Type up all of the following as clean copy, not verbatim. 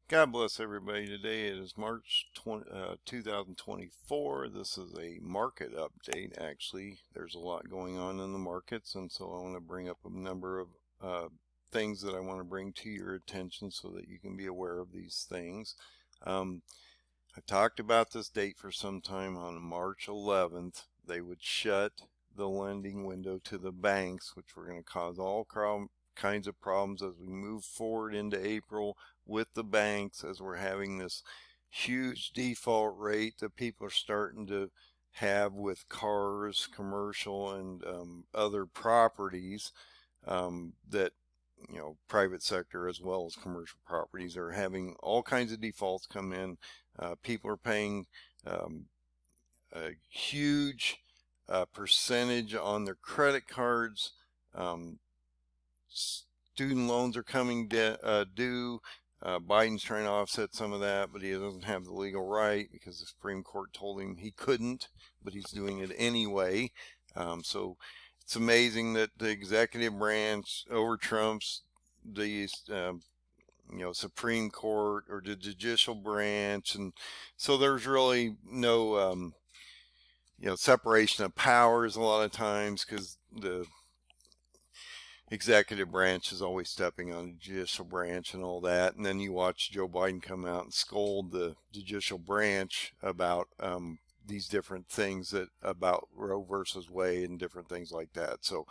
God bless everybody. Today it is March 2024. This is a market update. Actually, there's a lot going on in the markets, and so I want to bring up a number of things that I want to bring to your attention so that you can be aware of these things. I talked about this date for some time. On March 11th, they would shut the lending window to the banks, which were going to cause all kinds of problems as we move forward into April with the banks, as we're having this huge default rate that people are starting to have with cars, commercial, and other properties that, private sector as well as commercial properties are having all kinds of defaults come in. People are paying a huge percentage on their credit cards. Student loans are coming due. Biden's trying to offset some of that, but he doesn't have the legal right because the Supreme Court told him he couldn't, but he's doing it anyway. So it's amazing that the executive branch overtrumps the Supreme Court or the judicial branch, and so there's really no separation of powers a lot of times, because the executive branch is always stepping on the judicial branch and all that. And then you watch Joe Biden come out and scold the judicial branch about these different things about Roe versus Wade and different things like that. So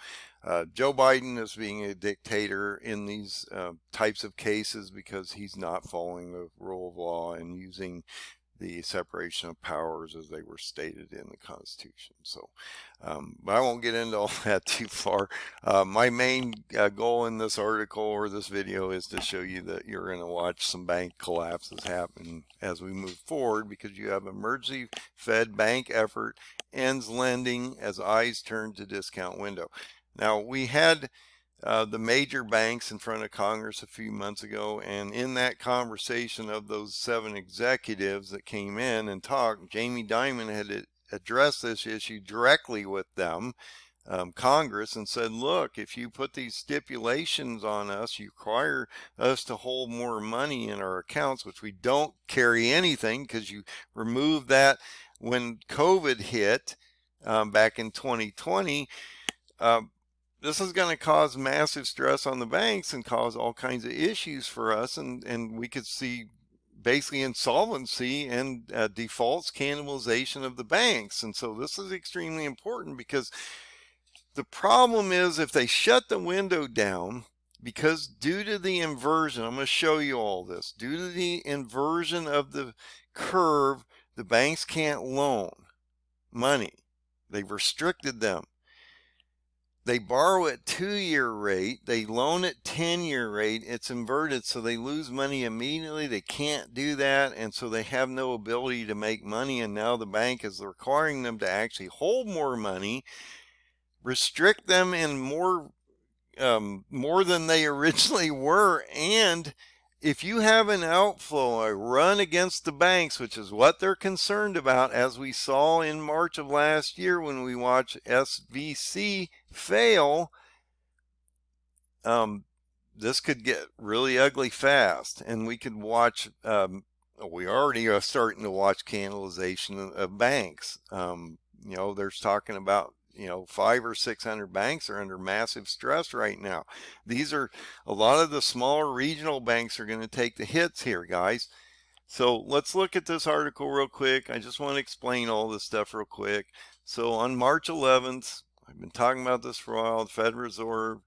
Joe Biden is being a dictator in these types of cases because he's not following the rule of law and using the separation of powers as they were stated in the Constitution. So, but I won't get into all that too far. My main goal in this article or this video is to show you that you're going to watch some bank collapses happen as we move forward, because you have emergency Fed bank effort ends lending as eyes turn to discount window. Now, we had the major banks in front of Congress a few months ago, and in that conversation of those 7 executives that came in and talked, Jamie Dimon had addressed this issue directly with them, Congress, and said, look, if you put these stipulations on us, you require us to hold more money in our accounts, which we don't carry anything because you removed that when COVID hit back in 2020. This is going to cause massive stress on the banks and cause all kinds of issues for us, and we could see basically insolvency and defaults, cannibalization of the banks. And so this is extremely important, because the problem is if they shut the window down, because due to the inversion, I'm going to show you all this, due to the inversion of the curve, the banks can't loan money. They've restricted them. They borrow at 2-year rate, they loan at 10-year rate, it's inverted, so they lose money immediately. They can't do that, and so they have no ability to make money, and now the bank is requiring them to actually hold more money, restrict them in more than they originally were. And if you have an outflow, a run against the banks, which is what they're concerned about, as we saw in March of last year when we watched SVC fail, this could get really ugly fast, and we could watch, we already are starting to watch cannibalization of banks. There's talking about 500 or 600 banks are under massive stress right now. These are a lot of the smaller regional banks are going to take the hits here, guys. So let's look at this article real quick. I just want to explain all this stuff real quick. So on March 11th, I've been talking about this for a while, the Federal Reserve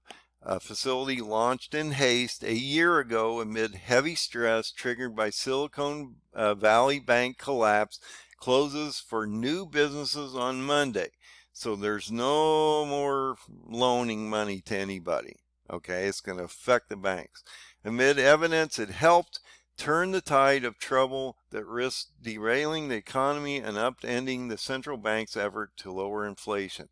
facility launched in haste a year ago amid heavy stress triggered by Silicon Valley Bank collapse, closes for new businesses on Monday. So there's no more loaning money to anybody. Okay, it's going to affect the banks. Amid evidence it helped turn the tide of trouble that risks derailing the economy and upending the central bank's effort to lower inflation.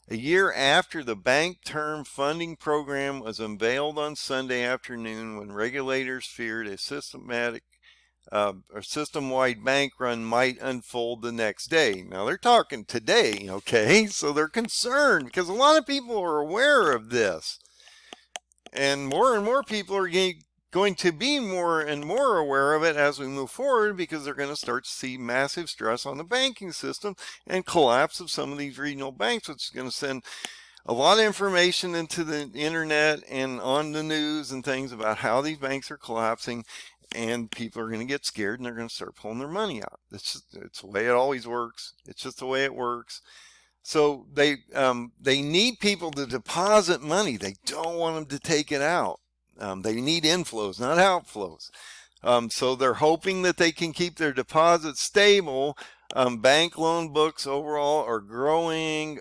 A year after the Bank Term Funding Program was unveiled on Sunday afternoon, when regulators feared a system-wide bank run might unfold the next day. Now they're talking today, okay? So they're concerned because a lot of people are aware of this. And more people are going to be more and more aware of it as we move forward, because they're going to start to see massive stress on the banking system and collapse of some of these regional banks, which is going to send a lot of information into the internet and on the news and things about how these banks are collapsing, and people are going to get scared and they're going to start pulling their money out. It's the way it always works. It's just the way it works. So they need people to deposit money. They don't want them to take it out. They need inflows, not outflows. So they're hoping that they can keep their deposits stable. Bank loan books overall are growing.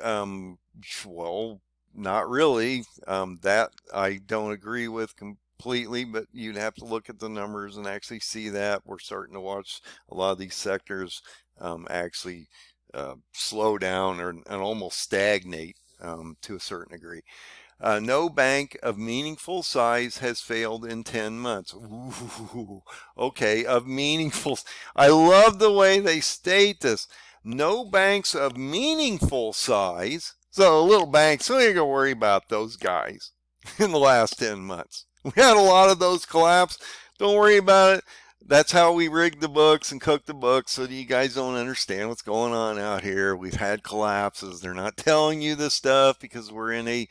Well, not really. That I don't agree with completely, but you'd have to look at the numbers and actually see that. We're starting to watch a lot of these sectors actually slow down and almost stagnate to a certain degree. No bank of meaningful size has failed in 10 months. Ooh, okay, of meaningful. I love the way they state this. No banks of meaningful size. So little banks, so you ain't gonna worry about those guys in the last 10 months. We had a lot of those collapse. Don't worry about it. That's how we rig the books and cook the books, so that you guys don't understand what's going on out here. We've had collapses. They're not telling you this stuff because we're in a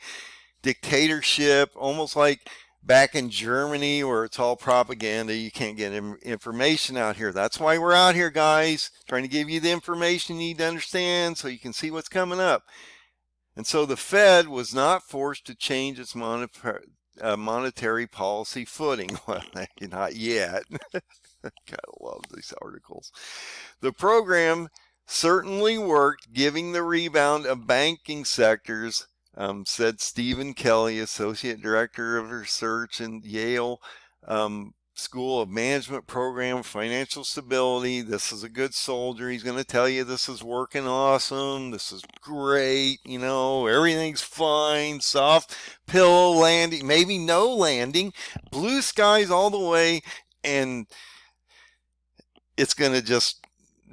dictatorship, almost like back in Germany where it's all propaganda. You can't get information out here. That's why we're out here, guys, trying to give you the information you need to understand so you can see what's coming up. And so the Fed was not forced to change its monetary policy footing. Well, not yet. Gotta love these articles. The program certainly worked, giving the rebound of banking sectors, said Stephen Kelly, Associate Director of Research in Yale School of Management Program, Financial Stability. This is a good soldier. He's going to tell you this is working awesome. This is great. You know, everything's fine. Soft pillow landing, maybe no landing, blue skies all the way, and it's going to just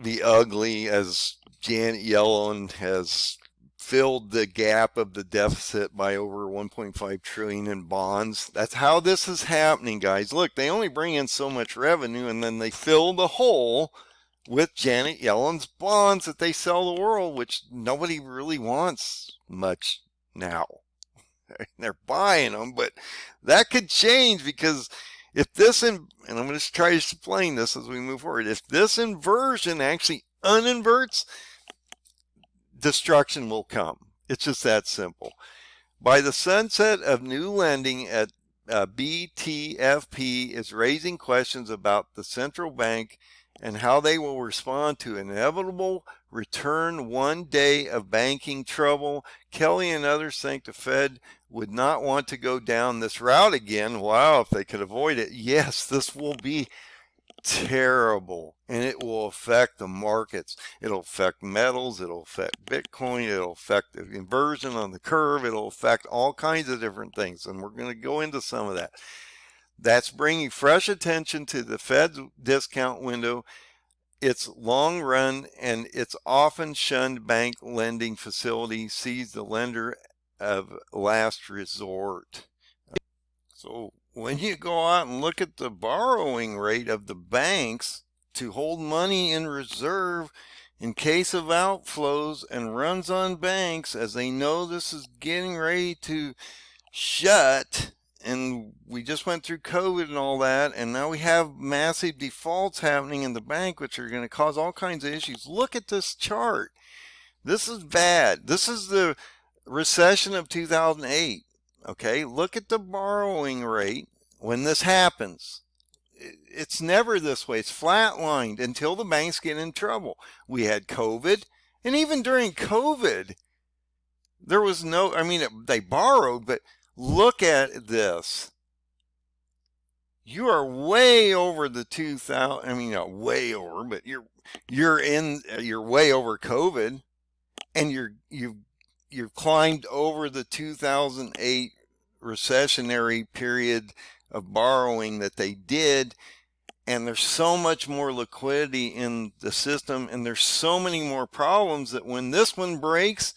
be ugly as Janet Yellen has filled the gap of the deficit by over 1.5 trillion in bonds. That's how this is happening, guys. Look, they only bring in so much revenue, and then they fill the hole with Janet Yellen's bonds that they sell the world, which nobody really wants much now. They're buying them, but that could change, because if this, and I'm going to try to explain this as we move forward, if this inversion actually uninverts, destruction will come. It's just that simple. By the sunset of new lending at BTFP is raising questions about the central bank and how they will respond to inevitable return one day of banking trouble. Kelly and others think the Fed would not want to go down this route again. Wow, if they could avoid it. Yes, this will be terrible, and it will affect the markets. It'll affect metals, it'll affect Bitcoin, it'll affect the inversion on the curve, it'll affect all kinds of different things, and we're going to go into some of that. That's bringing fresh attention to the Fed's discount window, its long run, and its often shunned bank lending facility sees the lender of last resort. So when you go out and look at the borrowing rate of the banks to hold money in reserve in case of outflows and runs on banks, as they know this is getting ready to shut, and we just went through COVID and all that, and now we have massive defaults happening in the bank, which are going to cause all kinds of issues. Look at this chart. This is bad. This is the recession of 2008. Okay, look at the borrowing rate when this happens. It's never this way. It's flatlined until the banks get in trouble. We had COVID, and even during COVID, there was no, I mean, they borrowed, but look at this. You are way over the 2000, I mean, not way over, but you're way over COVID, and you've climbed over the 2008 recessionary period of borrowing that they did, and there's so much more liquidity in the system, and there's so many more problems that when this one breaks,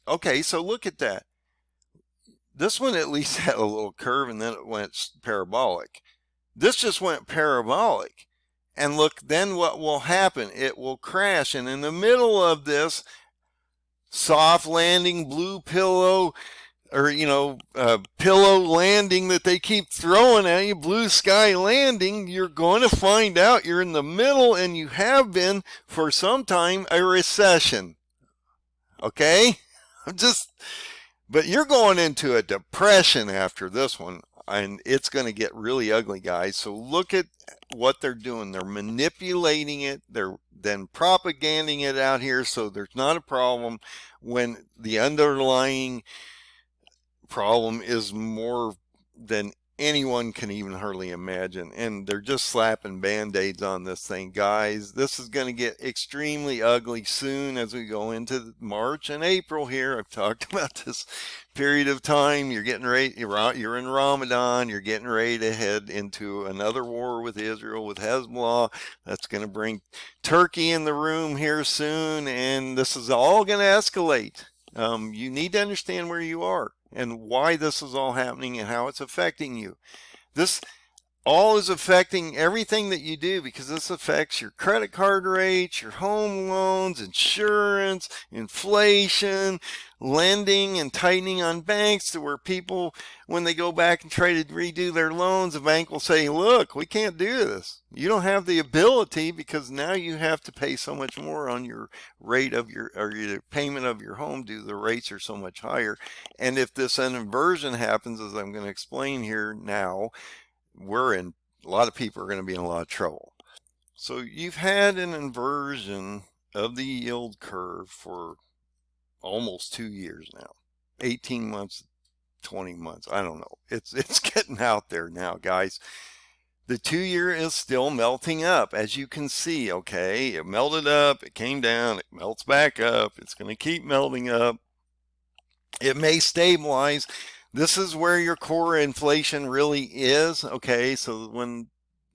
okay, so look at that. This one at least had a little curve and then it went parabolic. This just went parabolic. And look, then what will happen? It will crash. And in the middle of this soft landing, blue pillow, or pillow landing that they keep throwing at you, blue sky landing, you're going to find out you're in the middle, and you have been for some time, a recession. Okay? But you're going into a depression after this one, and it's going to get really ugly, guys. So look at what they're doing. They're manipulating it. They're then propaganding it out here so there's not a problem when the underlying problem is more than anyone can even hardly imagine. And they're just slapping band-aids on this thing, guys. This is going to get extremely ugly soon as we go into March and April here. I've talked about this period of time. You're getting ready, you're in Ramadan, you're getting ready to head into another war with Israel, with Hezbollah. That's going to bring Turkey in the room here soon, and this is all going to escalate. You need to understand where you are and why this is all happening and how it's affecting you. This all is affecting everything that you do, because this affects your credit card rates, your home loans, insurance, inflation, lending and tightening on banks, to where people, when they go back and try to redo their loans, the bank will say, look, we can't do this. You don't have the ability, because now you have to pay so much more on your rate of your payment of your home due to the rates are so much higher. And if this inversion happens, as I'm going to explain here now, a lot of people are going to be in a lot of trouble. So you've had an inversion of the yield curve for almost 2 years now, 18 months, 20 months. I don't know. It's getting out there now, guys. The 2-year is still melting up, as you can see. Okay, it melted up, it came down, it melts back up. It's going to keep melting up. It may stabilize. This is where your core inflation really is. Okay, so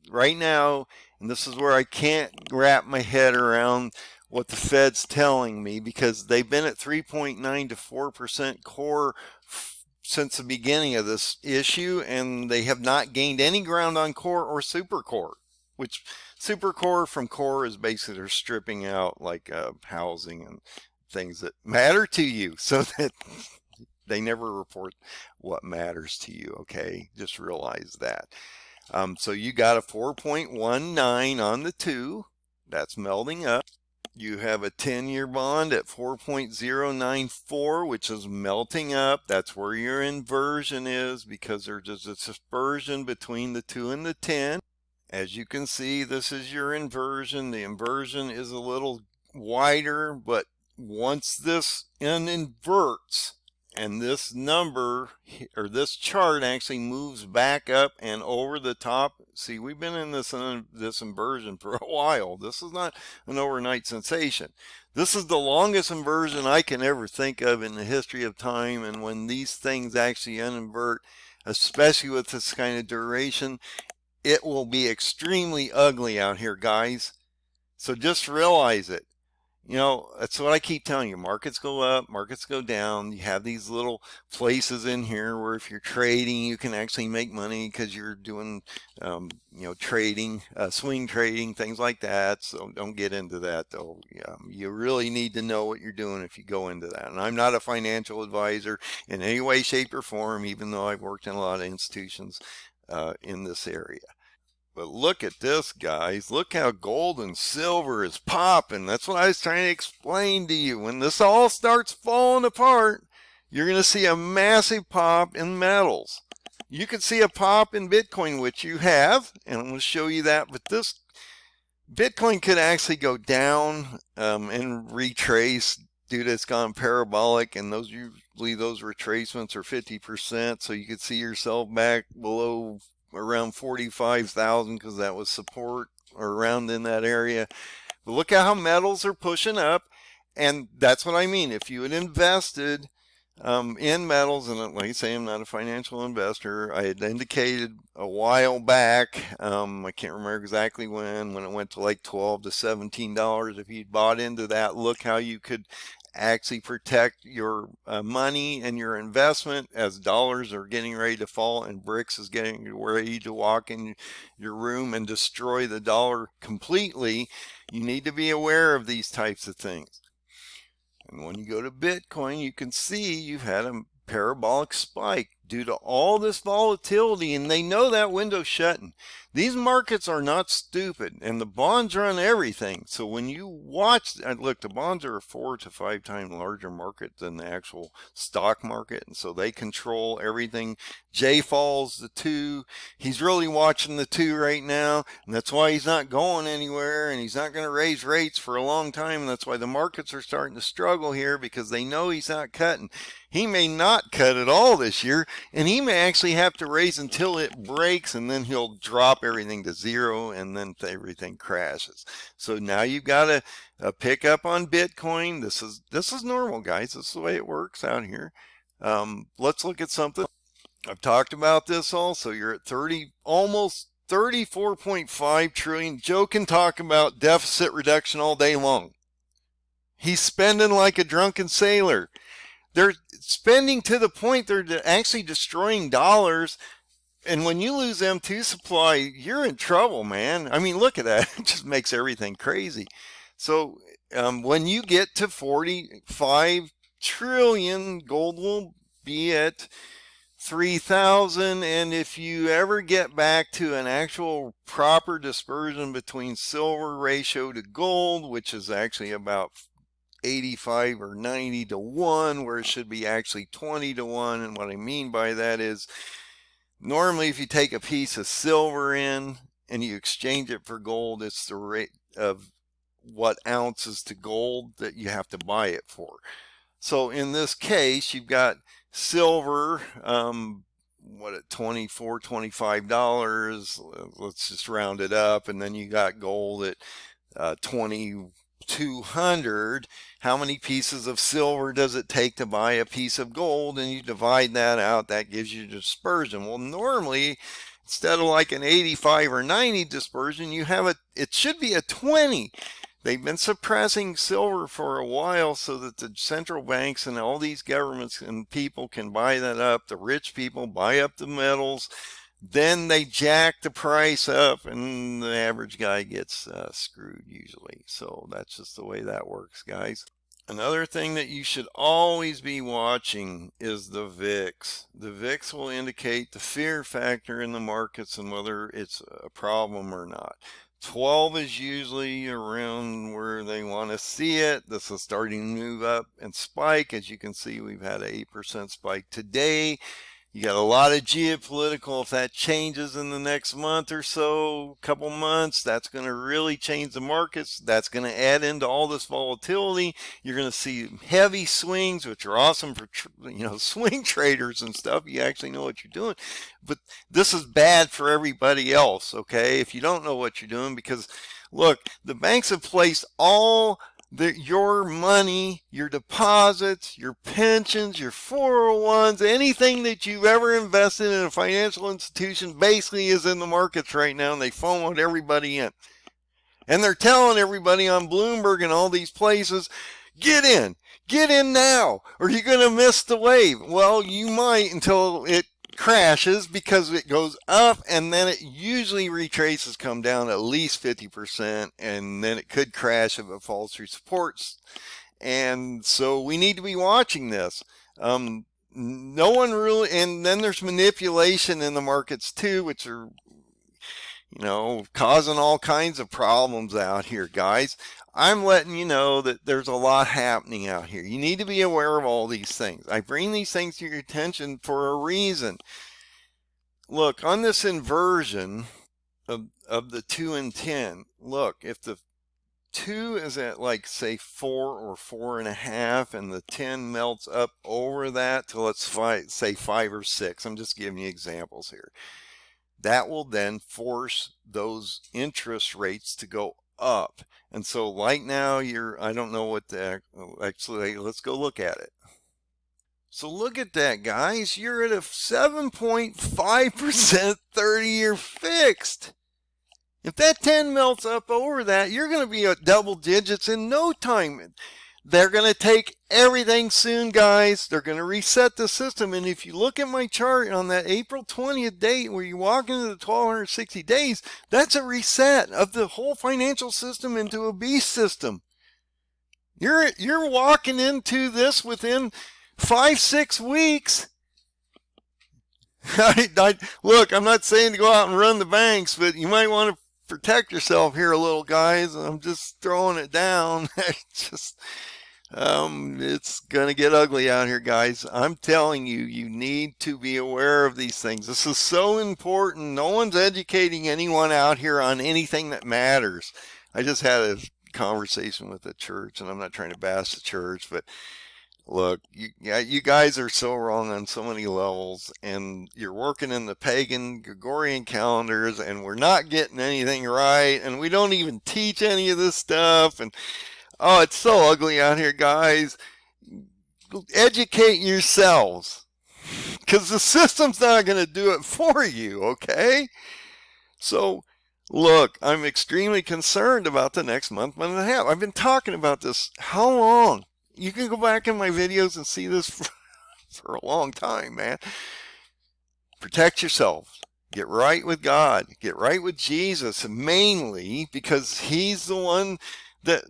right now, and this is where I can't wrap my head around what the Fed's telling me, because they've been at 3.9 to 4% core since the beginning of this issue, and they have not gained any ground on core or super core, which super core from core is basically they're stripping out like housing and things that matter to you, so that they never report what matters to you. Okay, just realize that. So you got a 4.19 on the 2. That's melting up. You have a 10-year bond at 4.094, which is melting up. That's where your inversion is, because there's just a dispersion between the 2 and the 10. As you can see, this is your inversion. The inversion is a little wider, but once this inverts, and this number, or this chart, actually moves back up and over the top. See, we've been in this inversion for a while. This is not an overnight sensation. This is the longest inversion I can ever think of in the history of time. And when these things actually uninvert, especially with this kind of duration, it will be extremely ugly out here, guys. So just realize it. That's what I keep telling you. Markets go up, markets go down. You have these little places in here where if you're trading, you can actually make money because you're doing, trading, swing trading, things like that. So don't get into that, though. You really need to know what you're doing if you go into that. And I'm not a financial advisor in any way, shape, or form, even though I've worked in a lot of institutions in this area. But look at this, guys. Look how gold and silver is popping. That's what I was trying to explain to you. When this all starts falling apart, you're going to see a massive pop in metals. You could see a pop in Bitcoin, which you have, and I'm going to show you that. But this Bitcoin could actually go down and retrace due to it's gone parabolic, and usually those retracements are 50%. So you could see yourself back below around 45,000, because that was support, or around in that area. But look at how metals are pushing up, and that's what I mean. If you had invested in metals, and like I say, I'm not a financial investor. I had indicated a while back, I can't remember exactly when it went to like $12 to $17. If you'd bought into that, look how you could actually protect your money and your investment as dollars are getting ready to fall and bricks is getting ready to walk in your room and destroy the dollar completely. You need to be aware of these types of things. And when you go to Bitcoin, you can see you've had a parabolic spike due to all this volatility, and they know that window's shutting. These markets are not stupid, and the bonds run everything. So when you watch, look, the bonds are a 4 to 5 times larger market than the actual stock market, and so they control everything. Jay falls the 2. He's really watching the 2 right now, and that's why he's not going anywhere, and he's not going to raise rates for a long time. And that's why the markets are starting to struggle here, because they know he's not cutting. He may not cut at all this year, and he may actually have to raise until it breaks, and then he'll drop everything to zero, and then everything crashes. So now you've got a pick up on Bitcoin. This is normal, guys. This is the way it works out here. Let's look at something. I've talked about this also. You're at almost 34.5 trillion. Joe can talk about deficit reduction all day long. He's spending like a drunken sailor. They're spending to the point they're actually destroying dollars. And when you lose M2 supply, you're in trouble, man. I mean, look at that. It just makes everything crazy. So when you get to 45 trillion, gold will be at 3,000. And if you ever get back to an actual proper dispersion between silver ratio to gold, which is actually about 85 or 90 to 1, where it should be actually 20 to 1. And what I mean by that is, normally if you take a piece of silver in and you exchange it for gold, it's the rate of what ounces to gold that you have to buy it for. So in this case, you've got silver, at $24, $25, let's just round it up, and then you got gold at 2,200. How many pieces of silver does it take to buy a piece of gold? And you divide that out, that gives you dispersion. Well, normally, instead of like an 85 or 90 dispersion, it should be a 20. They've been suppressing silver for a while so that the central banks and all these governments and people can buy that up. The rich people buy up the metals. Then they jack the price up, and the average guy gets screwed usually. So that's just the way that works, guys. Another thing that you should always be watching is the VIX. The VIX will indicate the fear factor in the markets and whether it's a problem or not. 12 is usually around where they want to see it. This is starting to move up and spike. As you can see, we've had an 8% spike today. You got a lot of geopolitical. If that changes in the next month or so, couple months, that's going to really change the markets. That's going to add into all this volatility. You're going to see heavy swings, which are awesome for swing traders and stuff. You actually know what you're doing. But this is bad for everybody else, okay, if you don't know what you're doing, because look, the banks have placed all your money, your deposits, your pensions, your 401s, anything that you've ever invested in a financial institution basically is in the markets right now, and they FOMO'd everybody in. And they're telling everybody on Bloomberg and all these places, get in now, or you're going to miss the wave. Well, you might until it crashes, because it goes up and then it usually retraces, come down at least 50%, and then it could crash if it falls through supports. And so we need to be watching this. No one really, and then there's manipulation in the markets too, which are causing all kinds of problems out here, guys. I'm letting you know that there's a lot happening out here. You need to be aware of all these things. I bring these things to your attention for a reason. Look, on this inversion of the 2 and 10, look, if the 2 is at like say 4 or 4.5, and the 10 melts up over that to say 5 or 6, I'm just giving you examples here. That will then force those interest rates to go up. And so like now I don't know what actually, let's go look at it. So look at that, guys. You're at a 7.5% 30-year fixed. If that 10 melts up over that, you're going to be at double digits in no time. They're going to take everything soon, guys. They're going to reset the system. And if you look at my chart on that April 20th date where you walk into the 1260 days, that's a reset of the whole financial system into a beast system. You're walking into this within 5-6 weeks. Look, I'm not saying to go out and run the banks, but you might want to protect yourself here a little, guys. I'm just throwing it down. It's going to get ugly out here, guys. I'm telling you, you need to be aware of these things. This is so important. No one's educating anyone out here on anything that matters. I just had a conversation with the church, and I'm not trying to bash the church, but look, you guys are so wrong on so many levels, and you're working in the pagan Gregorian calendars, and we're not getting anything right, and we don't even teach any of this stuff, and oh, it's so ugly out here, guys. Educate yourselves, because the system's not going to do it for you, okay? So, look, I'm extremely concerned about the next month and a half. I've been talking about this how long? You can go back in my videos and see this for a long time, man. Protect yourself. Get right with God. Get right with Jesus, mainly because he's the one that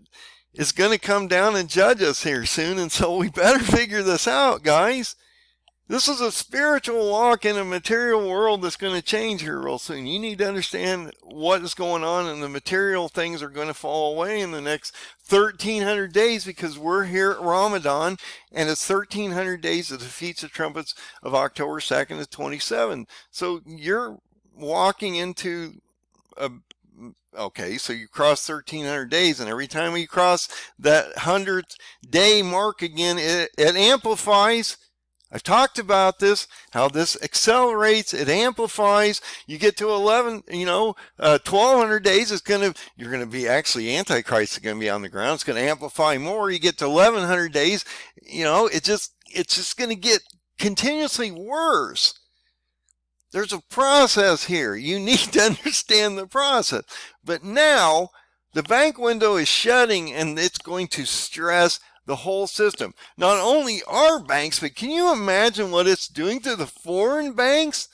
is going to come down and judge us here soon, and so we better figure this out, guys. This is a spiritual walk in a material world that's going to change here real soon. You need to understand what is going on, and the material things are going to fall away in the next 1,300 days, because we're here at Ramadan, and it's 1,300 days of the Feast of Trumpets of October 2nd to 27. So you're walking into okay, so you cross 1,300 days, and every time you cross that 100th day mark again, it amplifies. I've talked about this, how this accelerates, it amplifies. You get to 1,200 days, you're going to be actually Antichrist is going to be on the ground. It's going to amplify more. You get to 1,100 days, it's just going to get continuously worse. There's a process here. You need to understand the process. But now the bank window is shutting, and it's going to stress the whole system. Not only our banks, but can you imagine what it's doing to the foreign banks?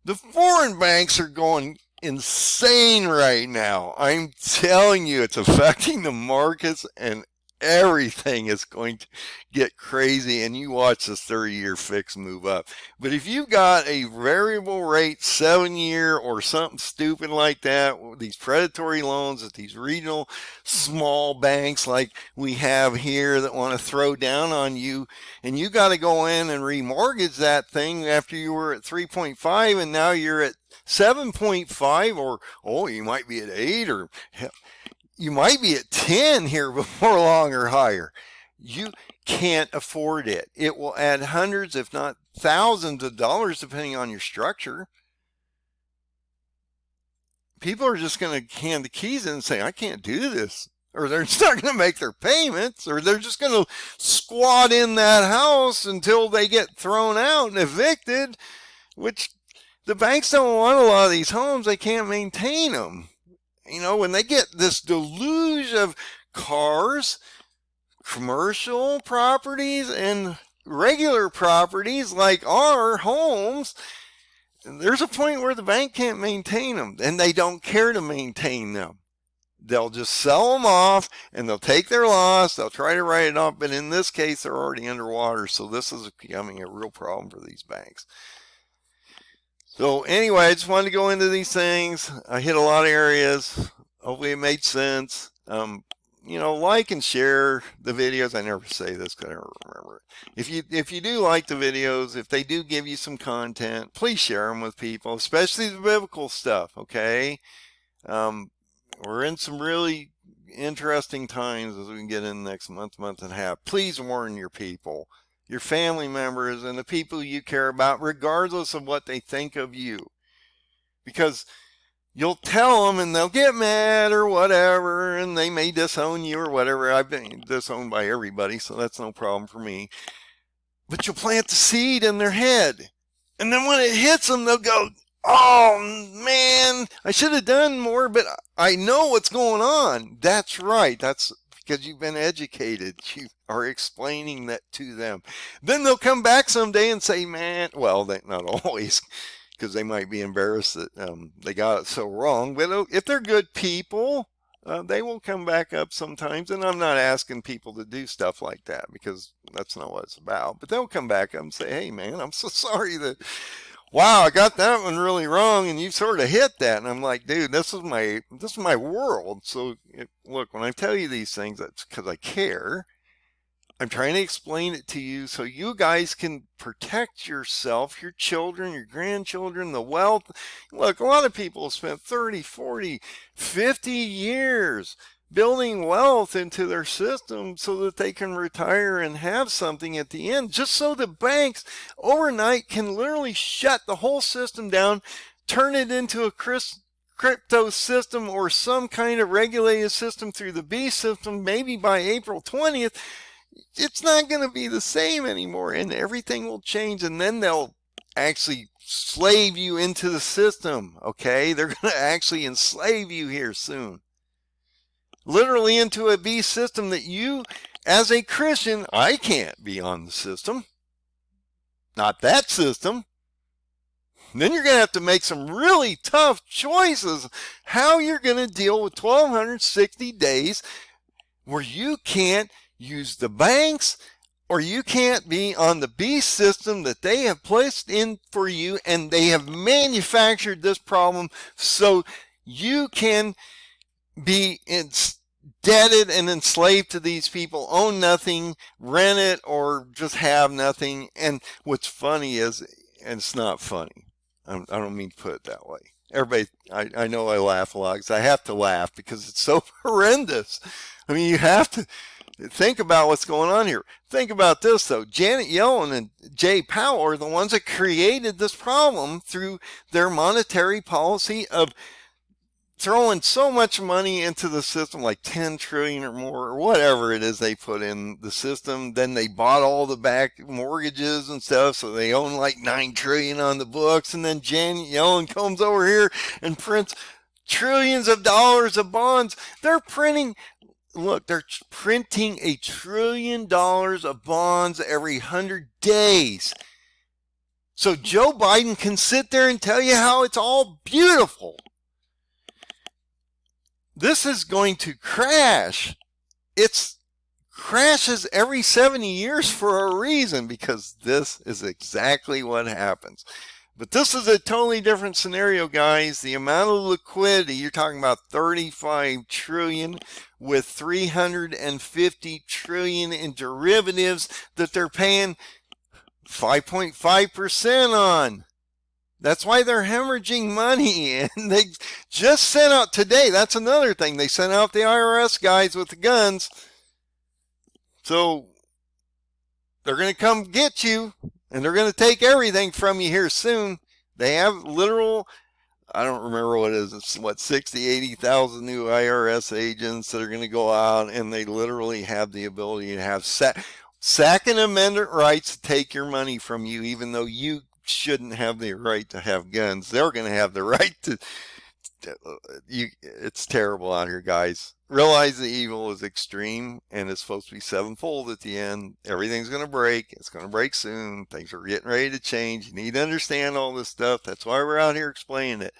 The foreign banks are going insane right now. I'm telling you, it's affecting the markets, and everything is going to get crazy, and you watch this 30-year fix move up. But if you've got a variable rate 7-year or something stupid like that, these predatory loans at these regional small banks like we have here that want to throw down on you, and you got to go in and remortgage that thing after you were at 3.5 and now you're at 7.5, or you might be at 8, or you might be at 10 here before long, or higher. You can't afford it. It will add hundreds, if not thousands of dollars, depending on your structure. People are just going to hand the keys in and say, I can't do this. Or they're just not going to make their payments, or they're just going to squat in that house until they get thrown out and evicted, which the banks don't want a lot of these homes. They can't maintain them. When they get this deluge of cars, commercial properties, and regular properties like our homes, there's a point where the bank can't maintain them, and they don't care to maintain them. They'll just sell them off, and they'll take their loss. They'll try to write it off, but in this case, they're already underwater, so this is becoming a real problem for these banks. So anyway, I just wanted to go into these things. I hit a lot of areas. Hopefully it made sense. Like and share the videos. I never say this because I don't remember it. If you do like the videos, if they do give you some content, please share them with people, especially the biblical stuff, okay? We're in some really interesting times as we can get in the next month and a half. Please warn your people, your family members, and the people you care about, regardless of what they think of you. Because you'll tell them and they'll get mad or whatever, and they may disown you or whatever. I've been disowned by everybody, so that's no problem for me. But you'll plant the seed in their head. And then when it hits them, they'll go, oh, man, I should have done more, but I know what's going on. That's right. That's because you've been educated. You are explaining that to them. Then they'll come back someday and say, man, well, not always, because they might be embarrassed that they got it so wrong. But if they're good people, they will come back up sometimes. And I'm not asking people to do stuff like that, because that's not what it's about. But they'll come back up and say, hey, man, I'm so sorry that, wow, I got that one really wrong, and you sort of hit that. And I'm like, dude, this is my world. So look, when I tell you these things, that's because I care. I'm trying to explain it to you so you guys can protect yourself, your children, your grandchildren, the wealth. Look, a lot of people have spent 30, 40, 50 years building wealth into their system so that they can retire and have something at the end, just so the banks overnight can literally shut the whole system down, turn it into a crypto system or some kind of regulated system through the B system, maybe by April 20th. It's not going to be the same anymore, and everything will change, and then they'll actually slave you into the system, okay? They're going to actually enslave you here soon. Literally into a beast system that you, as a Christian, I can't be on the system. Not that system. Then you're going to have to make some really tough choices how you're going to deal with 1,260 days where you can't use the banks, or you can't be on the beast system that they have placed in for you, and they have manufactured this problem so you can be indebted and enslaved to these people, own nothing, rent it, or just have nothing. And what's funny is, and it's not funny, I don't mean to put it that way. Everybody, I know I laugh a lot because I have to laugh because it's so horrendous. I mean, you have to think about what's going on here. Think about this, though. Janet Yellen and Jay Powell are the ones that created this problem through their monetary policy of throwing so much money into the system, like 10 trillion or more, or whatever it is they put in the system. Then they bought all the back mortgages and stuff, so they own like 9 trillion on the books. And then Janet Yellen comes over here and prints trillions of dollars of bonds. They're printing $1 trillion of bonds every 100 days. So Joe Biden can sit there and tell you how it's all beautiful. This is going to crash. It crashes every 70 years for a reason, because this is exactly what happens. But this is a totally different scenario, guys. The amount of liquidity, you're talking about 35 trillion with 350 trillion in derivatives that they're paying 5.5% on. That's why they're hemorrhaging money. And they just sent out today, that's another thing, they sent out the IRS guys with the guns. So they're going to come get you, and they're going to take everything from you here soon. They have literal, I don't remember what it is, it's 60, 80,000 new IRS agents that are going to go out, and they literally have the ability to have second amendment rights to take your money from you, even though you shouldn't have the right to have guns. They're going to have the right to it's terrible out here, guys. Realize the evil is extreme, and it's supposed to be sevenfold at the end. Everything's going to break. It's going to break soon. Things are getting ready to change. You need to understand all this stuff. That's why we're out here explaining it.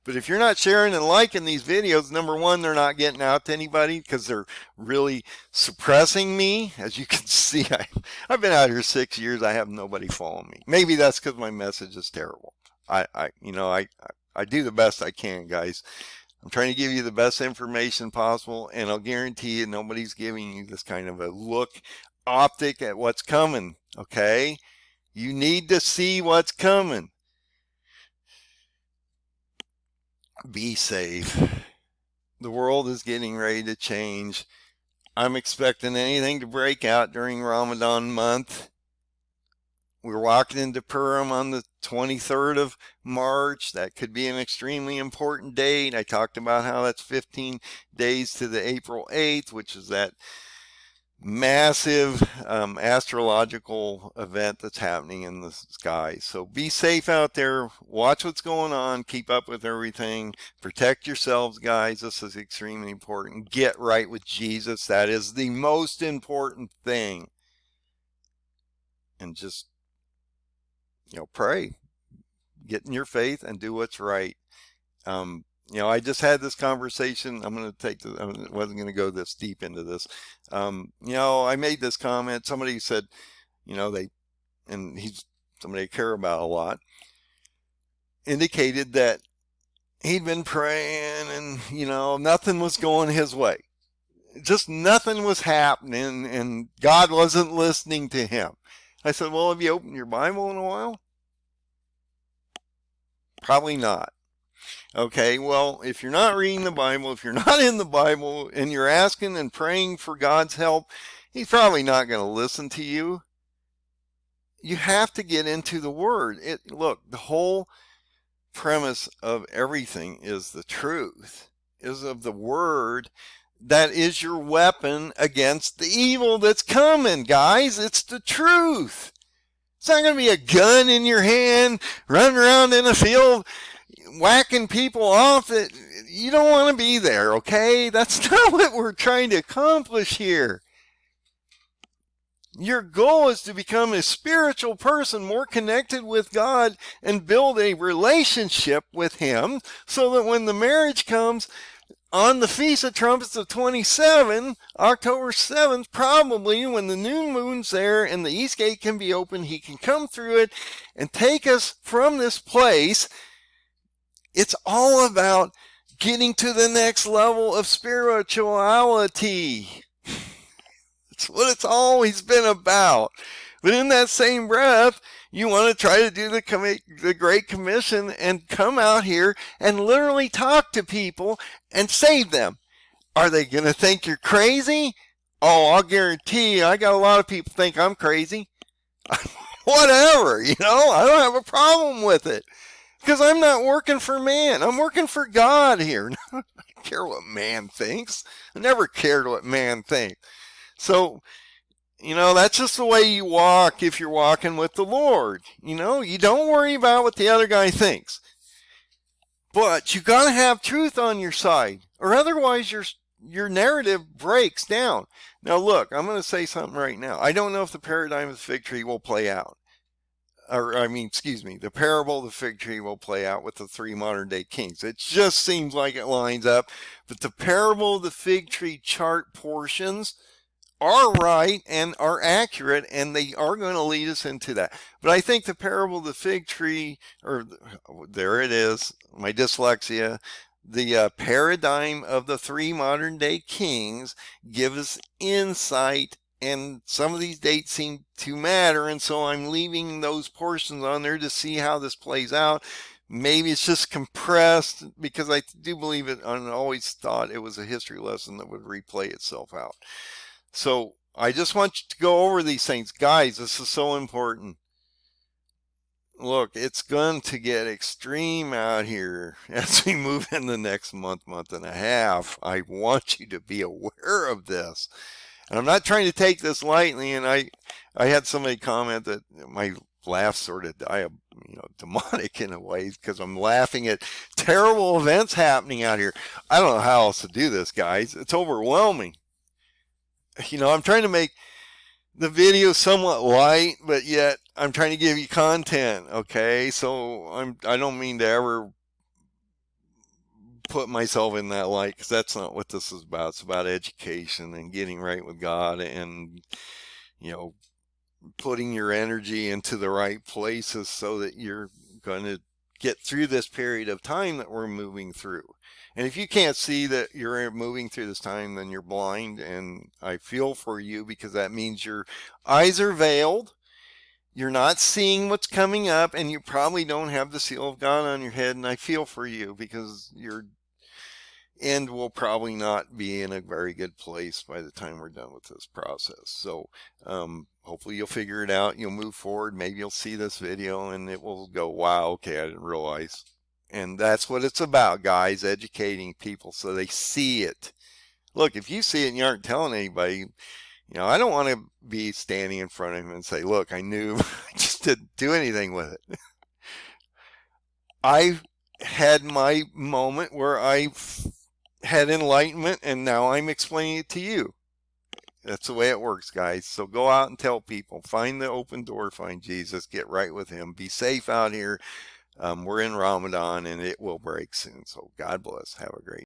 But if you're not sharing and liking these videos, number one, they're not getting out to anybody because they're really suppressing me. As you can see, I've been out here 6 years. I have nobody following me. Maybe that's because my message is terrible. I do the best I can, guys. I'm trying to give you the best information possible, and I'll guarantee you nobody's giving you this kind of a optic at what's coming, okay? You need to see what's coming. Be safe. The world is getting ready to change. I'm expecting anything to break out during Ramadan month. We're walking into Purim on the 23rd of March. That could be an extremely important date. I talked about how that's 15 days to the April 8th, which is that massive astrological event that's happening in the sky. So be safe out there. Watch what's going on. Keep up with everything. Protect yourselves, guys. This is extremely important. Get right with Jesus. That is the most important thing. And just, pray. Get in your faith and do what's right. I just had this conversation. I wasn't going to go this deep into this. I made this comment. Somebody said, he's somebody I care about a lot, indicated that he'd been praying and, nothing was going his way. Just nothing was happening and God wasn't listening to him. I said, well, have you opened your Bible in a while? Probably not. Okay, well, if you're not reading the Bible, if you're not in the Bible, and you're asking and praying for God's help, he's probably not going to listen to you. You have to get into the Word. Look, the whole premise of everything is the truth, is of the Word. That is your weapon against the evil that's coming, guys. It's the truth. It's not going to be a gun in your hand, running around in a field, whacking people off. You don't want to be there, okay? That's not what we're trying to accomplish here. Your goal is to become a spiritual person, more connected with God, and build a relationship with Him so that when the marriage comes on the Feast of Trumpets of 27, October 7th, probably when the new moon's there and the East Gate can be open, He can come through it and take us from this place. It's all about getting to the next level of spirituality. It's what it's always been about. But in that same breath, you want to try to do the Great Commission and come out here and literally talk to people and save them. Are they going to think you're crazy? Oh, I'll guarantee you, I got a lot of people think I'm crazy. Whatever, I don't have a problem with it. Because I'm not working for man. I'm working for God here. I don't care what man thinks. I never cared what man thinks. So, that's just the way you walk if you're walking with the Lord. You don't worry about what the other guy thinks. But you got to have truth on your side, or otherwise your narrative breaks down. Now, look, I'm going to say something right now. I don't know if the paradigm of the fig tree will play out. The parable of the fig tree will play out with the three modern day kings. It just seems like it lines up. But the parable of the fig tree chart portions are right and are accurate, and they are going to lead us into that. But I think the parable of the fig tree, there it is, my dyslexia, the paradigm of the three modern day kings give us insight, and some of these dates seem to matter, and so I'm leaving those portions on there to see how this plays out. Maybe it's just compressed, because I do believe it, and I always thought it was a history lesson that would replay itself out. So I just want you to go over these things. Guys, this is so important. Look, it's going to get extreme out here as we move in the next month and a half. I want you to be aware of this. And I'm not trying to take this lightly, and I had somebody comment that my laugh sort of demonic in a way, because I'm laughing at terrible events happening out here. I don't know how else to do this, guys. It's overwhelming. I'm trying to make the video somewhat light, but yet I'm trying to give you content, okay? So I don't mean to ever put myself in that light, because that's not what this is about. It's about education and getting right with God, and putting your energy into the right places so that you're going to get through this period of time that we're moving through. And if you can't see that you're moving through this time, then you're blind, and I feel for you, because that means your eyes are veiled. You're not seeing what's coming up, and you probably don't have the seal of God on your head, and I feel for you, because your end will probably not be in a very good place by the time we're done with this process. So hopefully you'll figure it out. You'll move forward. Maybe you'll see this video and it will go, wow, okay, I didn't realize. And that's what it's about, guys, educating people so they see it. Look, if you see it and you aren't telling anybody, I don't want to be standing in front of him and say, look, I knew, I just didn't do anything with it. I had my moment where I had enlightenment, and now I'm explaining it to you. That's the way it works, guys. So go out and tell people, find the open door, find Jesus, get right with him, be safe out here. We're in Ramadan and it will break soon. So God bless. Have a great